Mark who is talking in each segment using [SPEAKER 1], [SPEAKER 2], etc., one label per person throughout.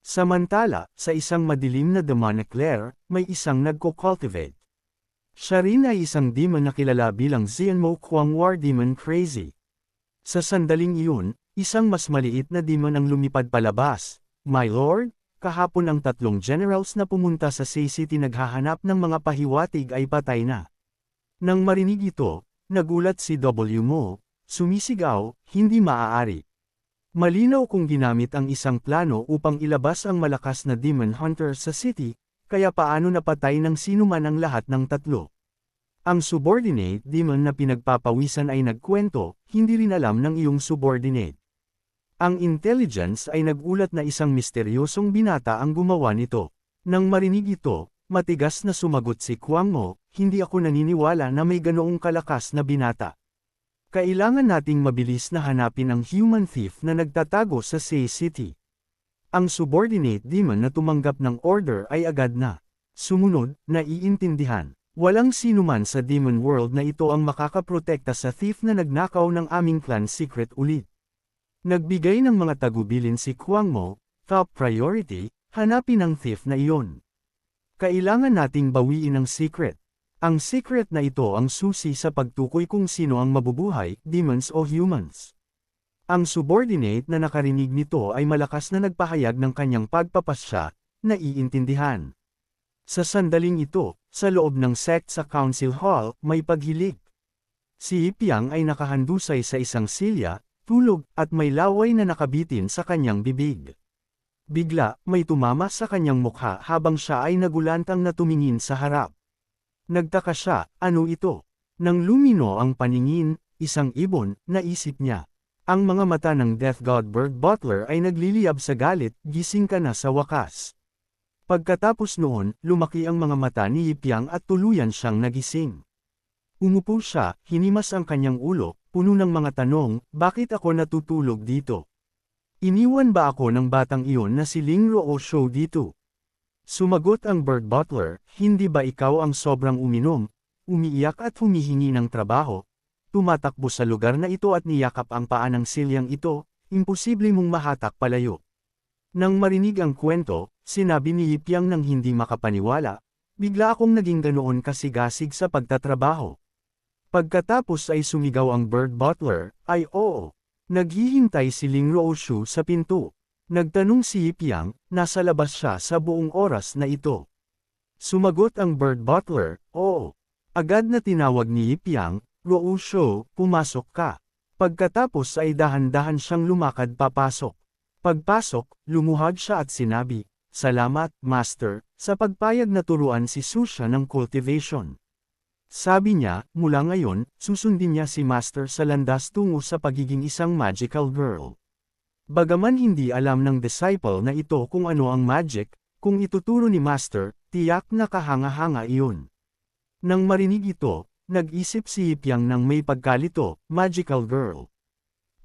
[SPEAKER 1] Samantala, sa isang madilim na demonic lair, may isang nagko-cultivate. Siya rin ay isang demon na kilala bilang Xianmo Kuang War Demon Crazy. Sa sandaling iyon, isang mas maliit na demon ang lumipad palabas. My lord, kahapon ang 3 generals na pumunta sa Say City naghahanap ng mga pahiwatig ay patay na. Nang marinig ito, nagulat si W. Mo, sumisigaw, hindi maaari. Malinaw kung ginamit ang isang plano upang ilabas ang malakas na demon hunter sa city, kaya paano napatay ng sino man ang lahat ng 3? Ang subordinate demon na pinagpapawisan ay nagkwento, hindi rin alam ng iyong subordinate. Ang intelligence ay nagulat na isang misteryosong binata ang gumawa nito. Nang marinig ito, matigas na sumagot si Kuang Mo, hindi ako naniniwala na may ganoong kalakas na binata. Kailangan nating mabilis na hanapin ang human thief na nagtatago sa Say City. Ang subordinate demon na tumanggap ng order ay agad na sumunod, naiintindihan. Walang sinuman sa demon world na ito ang makakaprotekta sa thief na nagnakaw ng aming clan secret ulit. Nagbigay ng mga tagubilin si Kuang Mo, top priority, hanapin ang thief na iyon. Kailangan nating bawiin ang secret. Ang secret na ito ang susi sa pagtukoy kung sino ang mabubuhay, demons o humans. Ang subordinate na nakarinig nito ay malakas na nagpahayag ng kanyang pagpapasya, naiintindihan. Sa sandaling ito, sa loob ng sect sa Council Hall, may paghilik. Si Piang ay nakahandusay sa isang silya, tulog, at may laway na nakabitin sa kanyang bibig. Bigla, may tumama sa kanyang mukha habang siya ay nagulantang na tumingin sa harap. Nagtaka siya, ano ito? Nang lumino ang paningin, isang ibon, naisip niya. Ang mga mata ng Death God Bird Butler ay nagliliyab sa galit, gising ka na sa wakas. Pagkatapos noon, lumaki ang mga mata ni Yipiang at tuluyan siyang nagising. Umupo siya, hinimas ang kanyang ulo, puno ng mga tanong, bakit ako natutulog dito? Iniwan ba ako ng batang iyon na si Ling Ruo Shou dito? Sumagot ang Bird Butler, hindi ba ikaw ang sobrang uminom, umiiyak at humihingi ng trabaho? Tumatakbo sa lugar na ito at niyakap ang paa ng silyang ito, imposible mong mahatak palayo. Nang marinig ang kwento, sinabi ni Yipiang nang hindi makapaniwala, bigla akong naging ganoon kasigasig sa pagtatrabaho. Pagkatapos ay sumigaw ang Bird Butler, ay oo. Naghihintay si Ling Ruoshu sa pinto. Nagtanong si Yipiang, nasa labas siya sa buong oras na ito. Sumagot ang Bird Butler, oo. Agad na tinawag ni Yipiang, Ruoshu, pumasok ka. Pagkatapos ay dahan-dahan siyang lumakad papasok. Pagpasok, lumuhad siya at sinabi, salamat, Master, sa pagpayag na turuan si Susha ng cultivation. Sabi niya, mula ngayon, susundin niya si Master sa landas tungo sa pagiging isang magical girl. Bagaman hindi alam ng disciple na ito kung ano ang magic, kung ituturo ni Master, tiyak na kahanga-hanga iyon. Nang marinig ito, nag-isip si Yipiang ng may pagkalito, magical girl.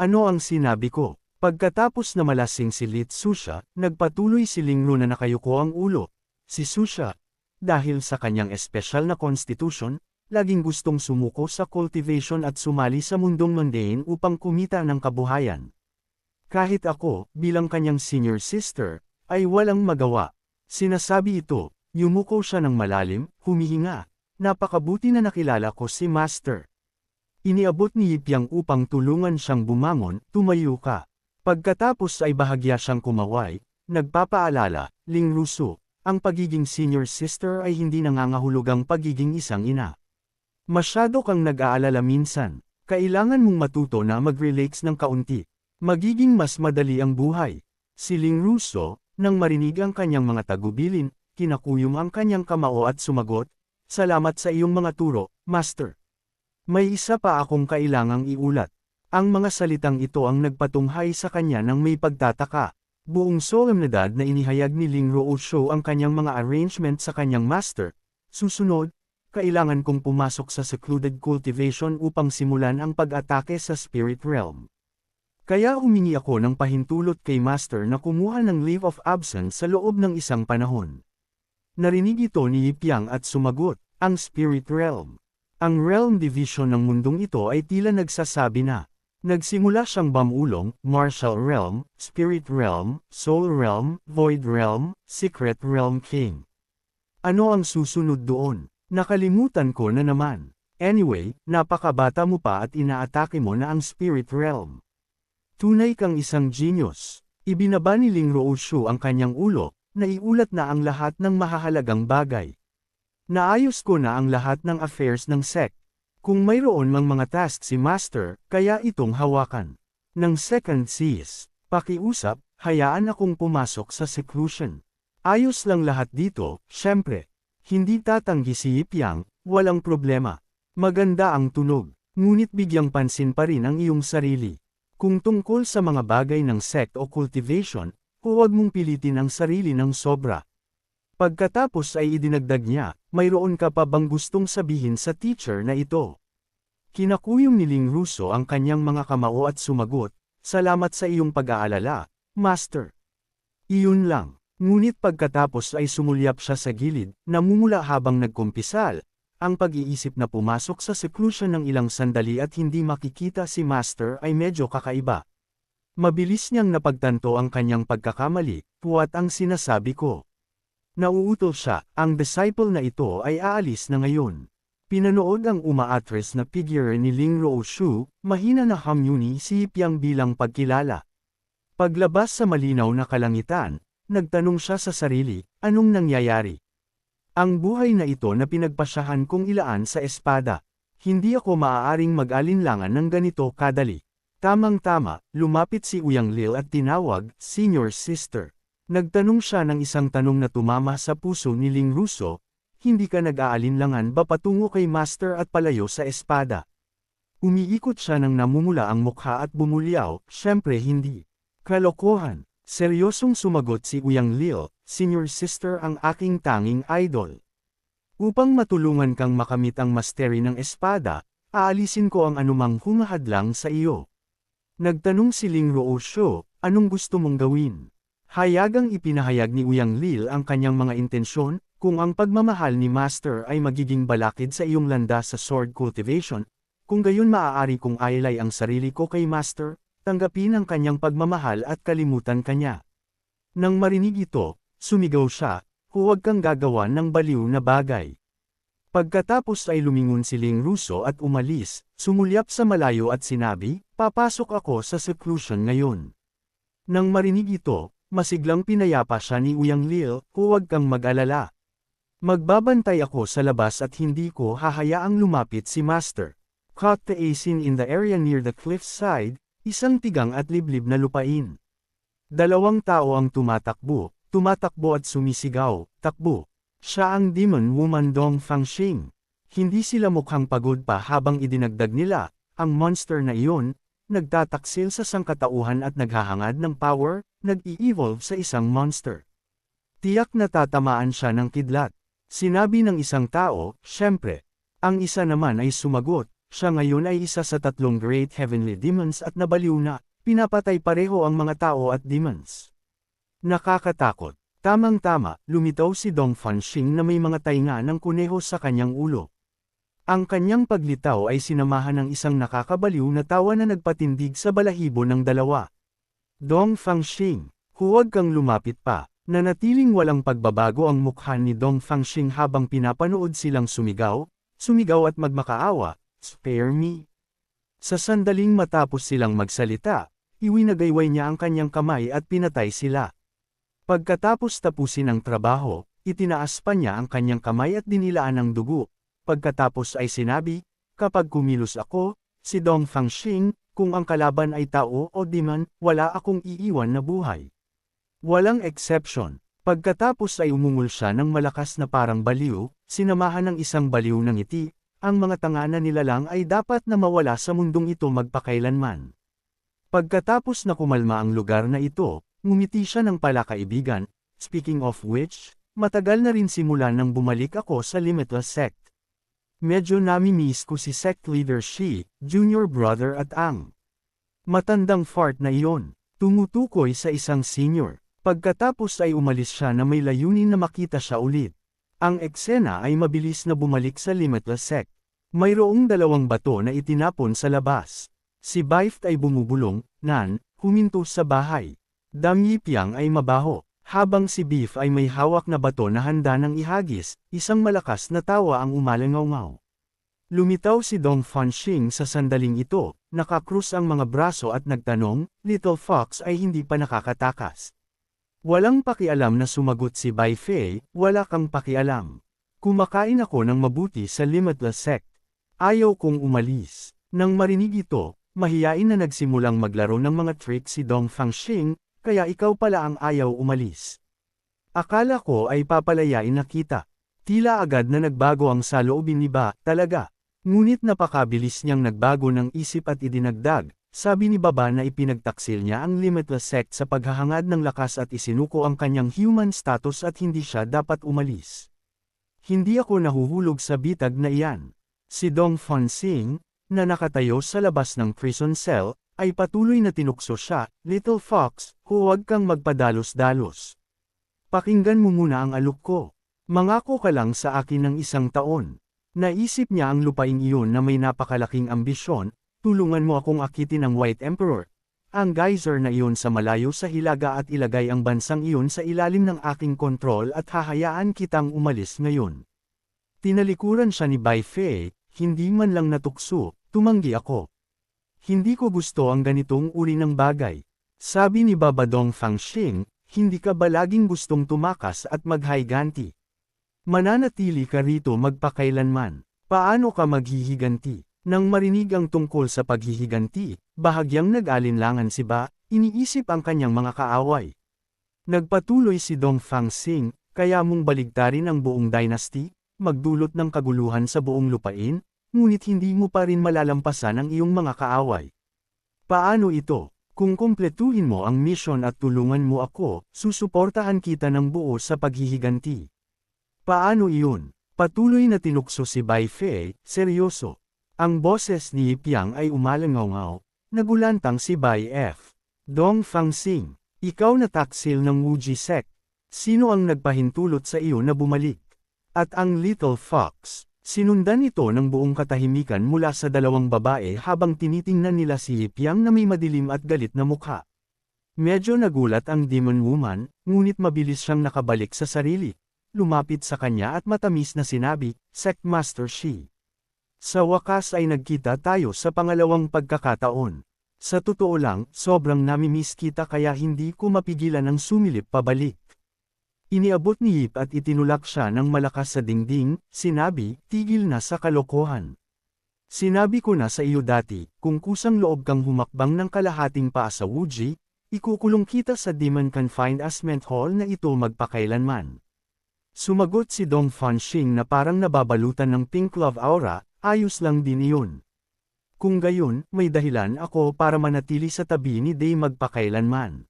[SPEAKER 1] Ano ang sinabi ko? Pagkatapos na malasing si Lit Susha, nagpatuloy si Ling Ru na nakayuko ang ulo. Si Susha, dahil sa kanyang espesyal na constitution, laging gustong sumuko sa cultivation at sumali sa mundong mundane upang kumita ng kabuhayan. Kahit ako, bilang kanyang senior sister, ay walang magawa. Sinasabi ito, yumuko siya ng malalim, humihinga. Napakabuti na nakilala ko si Master. Iniabot ni Yipiang upang tulungan siyang bumangon, tumayo ka. Pagkatapos ay bahagya siyang kumaway, nagpapaalala, Ling Rusu, ang pagiging senior sister ay hindi nangangahulugang pagiging isang ina. Masyado kang nag-aalala minsan, kailangan mong matuto na mag-relax ng kaunti. Magiging mas madali ang buhay. Si Ling Ruso, nang marinig ang kanyang mga tagubilin, kinakuyom ang kanyang kamao at sumagot, salamat sa iyong mga turo, Master. May isa pa akong kailangang iulat. Ang mga salitang ito ang nagpatunghay sa kanya ng may pagtataka. Buong solemnidad na inihayag ni Ling Ruoshu ang kanyang mga arrangement sa kanyang master. Susunod, kailangan kong pumasok sa secluded cultivation upang simulan ang pag-atake sa spirit realm. Kaya humingi ako ng pahintulot kay Master na kumuha ng leave of absence sa loob ng isang panahon. Narinig ito ni Yipiang at sumagot, ang spirit realm. Ang realm division ng mundong ito ay tila nagsasabi na, Nagsimula siyang bamulong, Martial Realm, Spirit Realm, Soul Realm, Void Realm, Secret Realm King. Ano ang susunod doon? Nakalimutan ko na naman. Anyway, napakabata mo pa at inaatake mo na ang Spirit Realm. Tunay kang isang genius. Ibinaba ni Ling Ruoshu ang kanyang ulo, naiulat na ang lahat ng mahahalagang bagay. Naayos ko na ang lahat ng affairs ng sect. Kung mayroon mang mga task si Master, kaya itong hawakan. Ng second seas, pakiusap, hayaan akong pumasok sa seclusion. Ayos lang lahat dito, syempre. Hindi tatanggi si Yip Yang, walang problema. Maganda ang tunog, ngunit bigyang pansin pa rin ang iyong sarili. Kung tungkol sa mga bagay ng sect o cultivation, huwag mong pilitin ang sarili ng sobra. Pagkatapos ay idinagdag niya, mayroon ka pa bang gustong sabihin sa teacher na ito? Kinakuyong ni Ling Russo ang kanyang mga kamao at sumagot, salamat sa iyong pag-aalala, Master. Iyon lang, ngunit pagkatapos ay sumulyap siya sa gilid, namumula habang nagkumpisal, ang pag-iisip na pumasok sa seclusion ng ilang sandali at hindi makikita si Master ay medyo kakaiba. Mabilis niyang napagtanto ang kanyang pagkakamali, puwat ang sinasabi ko. Nauutol siya, ang disciple na ito ay aalis na ngayon. Pinanood ang umaatres na figure ni Ling Ruoshu, mahina na hamyuni si Yip Yang bilang pagkilala. Paglabas sa malinaw na kalangitan, nagtanong siya sa sarili, anong nangyayari? Ang buhay na ito na pinagpasyahan kong ilaan sa espada. Hindi ako maaaring mag-alinlangan ng ganito kadali. Tamang-tama, lumapit si Uyang Lil at tinawag, Senior Sister. Nagtanong siya ng isang tanong na tumama sa puso ni Ling Russo, hindi ka nag-aalinlangan ba patungo kay Master at palayo sa espada? Umiikot siya ng namumula ang mukha at bumulyaw, syempre hindi. Kalokohan, seryosong sumagot si Uyang Lil, Senior Sister ang aking tanging idol. Upang matulungan kang makamit ang mastery ng espada, aalisin ko ang anumang humahadlang sa iyo. Nagtanong si Ling Ruoshu, anong gusto mong gawin? Hayagang ipinahayag ni Uyang Lil ang kanyang mga intensyon, kung ang pagmamahal ni Master ay magiging balakid sa iyong landas sa sword cultivation, kung gayon maaari kong ailay ang sarili ko kay Master, tanggapin ang kanyang pagmamahal at kalimutan kanya. Nang marinig ito, sumigaw siya, huwag kang gagawa ng baliw na bagay. Pagkatapos ay lumingon si Ling Russo at umalis, sumulyap sa malayo at sinabi, papasok ako sa seclusion ngayon. Nang marinig ito, masiglang pinayapa siya ni Uyang Lil, huwag kang mag-alala. Magbabantay ako sa labas at hindi ko hahayaang lumapit si Master. Caught the scene in the area near the cliffside, isang tigang at liblib na lupain. Dalawang tao ang tumatakbo at sumisigaw, takbo. Siya ang demon woman Dong Fangxing. Hindi sila mukhang pagod pa habang idinagdag nila, ang monster na iyon, nagtataksil sa sangkatauhan at naghahangad ng power, nag-i-evolve sa isang monster. Tiyak na tatamaan siya ng kidlat. Sinabi ng isang tao, syempre. Ang isa naman ay sumagot, siya ngayon ay isa sa 3 great heavenly demons at nabaliw na, pinapatay pareho ang mga tao at demons. Nakakatakot. Tamang-tama, lumitaw si Dong Fangxing na may mga tainga ng kuneho sa kanyang ulo. Ang kanyang paglitaw ay sinamahan ng isang nakakabaliw na tawa na nagpatindig sa balahibo ng dalawa. Dong Fangxing, huwag kang lumapit pa. Nanatiling walang pagbabago ang mukha ni Dong Fangxing habang pinapanood silang sumigaw at magmakaawa, spare me. Sa sandaling matapos silang magsalita, iwinagayway niya ang kanyang kamay at pinatay sila. Pagkatapos tapusin ang trabaho, itinaas pa niya ang kanyang kamay at dinilaan ng dugo. Pagkatapos ay sinabi, kapag kumilos ako, si Dong Fangxing, kung ang kalaban ay tao o demon, wala akong iiwan na buhay. Walang exception. Pagkatapos ay umungol siya ng malakas na parang baliw, sinamahan ng isang baliw ng ngiti, ang mga tanga na nilalang ay dapat na mawala sa mundong ito magpakailanman. Pagkatapos na kumalma ang lugar na ito, ngumiti siya ng palakaibigan, speaking of which, matagal na rin simula nang bumalik ako sa Limitless Sect. Medyo nami-miss ko si sect leader Shi, junior brother at ang matandang fart na iyon, tumutukoy sa isang senior. Pagkatapos ay umalis siya na may layunin na makita siya ulit. Ang eksena ay mabilis na bumalik sa Limitless Sect. Mayroong 2 bato na itinapon sa labas. Si Bife ay bumubulong, Nan, huminto sa bahay. Dam Yipiang ay mabaho, habang si Beef ay may hawak na bato na handa ng ihagis, isang malakas na tawa ang umalangaw-ngaw. Lumitaw si Dong Fanxing sa sandaling ito, nakakrus ang mga braso at nagtanong, Little Fox ay hindi pa nakakatakas. Walang pakialam na sumagot si Bai Fei, wala kang pakialam. Kumakain ako ng mabuti sa Limitless Sect. Ayaw kong umalis. Nang marinig ito, mahiyain na nagsimulang maglaro ng mga trick si Dong Fanxing, kaya ikaw pala ang ayaw umalis. Akala ko ay papalayain na kita. Tila agad na nagbago ang saloobin ni Ba, talaga. Ngunit napakabilis niyang nagbago ng isip at idinagdag, sabi ni Baba na ipinagtaksil niya ang Limitless Sect sa paghahangad ng lakas at isinuko ang kanyang human status at hindi siya dapat umalis. Hindi ako nahuhulog sa bitag na iyan. Si Dong Fanxing, na nakatayo sa labas ng prison cell, ay patuloy na tinukso siya, Little Fox, huwag kang magpadalos-dalos. Pakinggan mo muna ang alok ko. Mangako ka lang sa akin ng 1 taon. Naisip niya ang lupaing iyon na may napakalaking ambisyon, tulungan mo akong akitin ng White Emperor. Ang geyser na iyon sa malayo sa hilaga at ilagay ang bansang iyon sa ilalim ng aking kontrol at hahayaan kitang umalis ngayon. Tinalikuran siya ni Bai Fei, hindi man lang natukso, tumanggi ako. Hindi ko gusto ang ganitong uri ng bagay. Sabi ni Baba Dong Fanxing, hindi ka ba laging gustong tumakas at maghayganti? Mananatili ka rito magpakailanman. Paano ka maghihiganti? Nang marinig ang tungkol sa paghihiganti, bahagyang nag-alinlangan si Ba, iniisip ang kanyang mga kaaway. Nagpatuloy si Dong Fanxing, kaya mong baligtarin ang buong dynasty, magdulot ng kaguluhan sa buong lupain, ngunit hindi mo pa rin malalampasan ang iyong mga kaaway. Paano ito? Kung kumpletuhin mo ang misyon at tulungan mo ako, susuportahan kita ng buo sa paghihiganti. Paano iyon? Patuloy na tinukso si Bai Fei, seryoso. Ang boses ni Yipiang ay umalangaw-ngaw, nagulantang si Bai F. Dong Fanxing, ikaw na taksil ng Wuji Sect. Sino ang nagpahintulot sa iyo na bumalik? At ang Little Fox, sinundan ito ng buong katahimikan mula sa dalawang babae habang tinitingnan nila si Yipiang na may madilim at galit na mukha. Medyo nagulat ang Demon Woman, ngunit mabilis siyang nakabalik sa sarili. Lumapit sa kanya at matamis na sinabi, Sect Master Shi. Sa wakas ay nagkita tayo sa pangalawang pagkakataon. Sa totoo lang, sobrang namimiss kita kaya hindi ko mapigilan ang sumilip pabalik. Iniabot ni Yip at itinulak siya ng malakas sa dingding, sinabi, tigil na sa kalokohan. Sinabi ko na sa iyo dati, kung kusang loob kang humakbang ng kalahating paa sa Wuji, ikukulong kita sa Demon Confined Asment Hall na ito magpakailanman. Sumagot si Dong Fanxing na parang nababalutan ng pink love aura, ayos lang din iyon. Kung gayon, may dahilan ako para manatili sa tabi ni Day magpakailanman.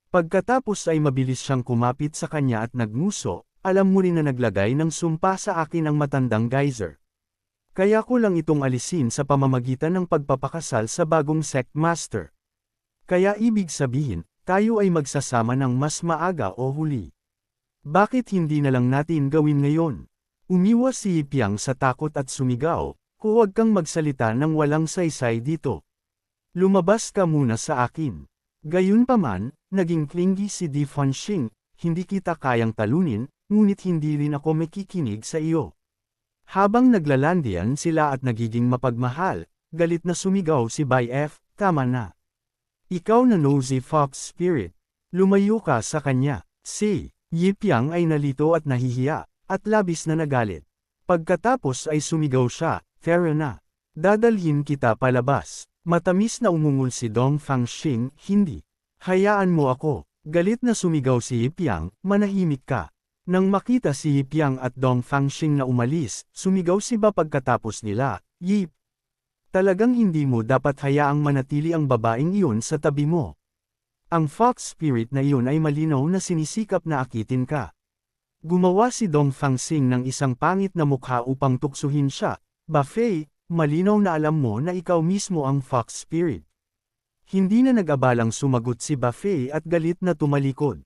[SPEAKER 1] Pagkatapos ay mabilis siyang kumapit sa kanya at nagnguso, alam mo rin na naglagay ng sumpa sa akin ang matandang geyser. Kaya ko lang itong alisin sa pamamagitan ng pagpapakasal sa bagong sect master. Kaya ibig sabihin, tayo ay magsasama ng mas maaga o huli. Bakit hindi na lang natin gawin ngayon? Umiwas si Yipiang sa takot at sumigaw, huwag kang magsalita ng walang saysay dito. Lumabas ka muna sa akin. Gayunpaman, naging clingy si Di Fanxing, hindi kita kayang talunin, ngunit hindi rin ako makikinig sa iyo. Habang naglalandian sila at nagiging mapagmahal, galit na sumigaw si Bai F, tama na. Ikaw na nosy fox spirit. Lumayo ka sa kanya. Si Yipiang ay nalito at nahihiya, at labis na nagalit. Pagkatapos ay sumigaw siya, Tara na. Dadalhin kita palabas. Matamis na umungol si Dong Fanxing, hindi. Hayaan mo ako. Galit na sumigaw si Yipiang, manahimik ka. Nang makita si Yipiang at Dong Fanxing na umalis, sumigaw si Ba pagkatapos nila, Yip. Talagang hindi mo dapat hayaang manatili ang babaeng iyon sa tabi mo. Ang fox spirit na iyon ay malinaw na sinisikap na akitin ka. Gumawa si Dong Fanxing ng isang pangit na mukha upang tuksuhin siya, Ba Fei, malinaw na alam mo na ikaw mismo ang fox spirit. Hindi na nag-abalang sumagot si Ba Fei at galit na tumalikod.